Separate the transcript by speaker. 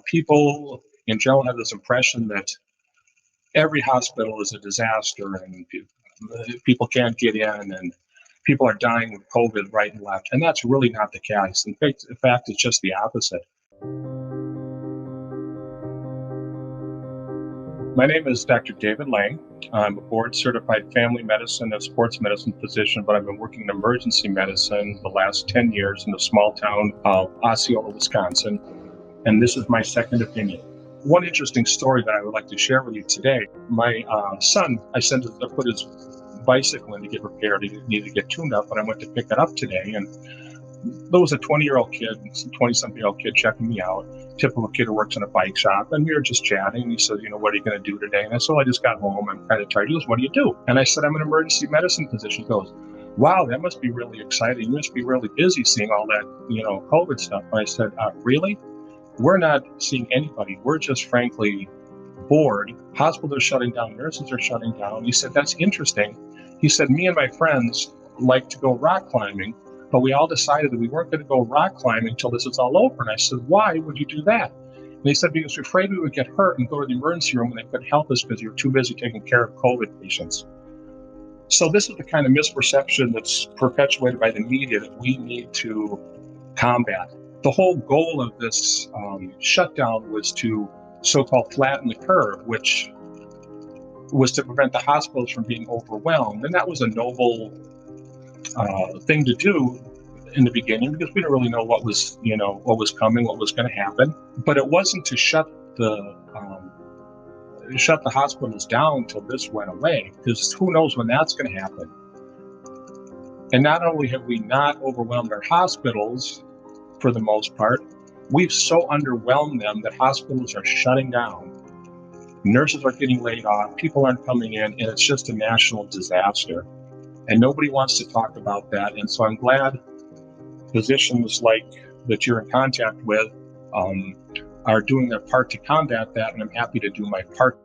Speaker 1: People in general have this impression that every hospital is a disaster and people can't get in and people are dying with COVID right and left. And that's really not the case. In fact, it's just the opposite. My name is Dr. David Lang. I'm a board-certified family medicine and sports medicine physician, but I've been working in emergency medicine the last 10 years in the small town of Osceola, Wisconsin, and this is my second opinion. One interesting story that I would like to share with you today. My son, I sent him to put his bicycle in to get repaired. He needed to get tuned up, and I went to pick it up today, and there was a 20-year-old kid, some 20-something-year-old kid checking me out, typical kid who works in a bike shop, and we were just chatting, and he said, what are you going to do today? And I said, well, I just got home, I'm kind of tired. He goes, what do you do? And I said, I'm an emergency medicine physician. He goes, wow, that must be really exciting. You must be really busy seeing all that, COVID stuff. And I said, really? We're not seeing anybody. We're just frankly bored. Hospitals are shutting down, nurses are shutting down. He said, that's interesting. He said, me and my friends like to go rock climbing, but we all decided that we weren't going to go rock climbing until this is all over. And I said, why would you do that? And he said, because we're afraid we would get hurt and go to the emergency room and they couldn't help us because you're too busy taking care of COVID patients. So this is the kind of misperception that's perpetuated by the media that we need to combat. The whole goal of this shutdown was to so-called flatten the curve, which was to prevent the hospitals from being overwhelmed. And that was a noble thing to do in the beginning because we didn't really know what was coming, what was going to happen. But it wasn't to shut the hospitals down until this went away, because who knows when that's going to happen. And not only have we not overwhelmed our hospitals for the most part, we've so underwhelmed them that hospitals are shutting down. Nurses are getting laid off, people aren't coming in, and it's just a national disaster. And nobody wants to talk about that. And so I'm glad physicians like that you're in contact with are doing their part to combat that, and I'm happy to do my part.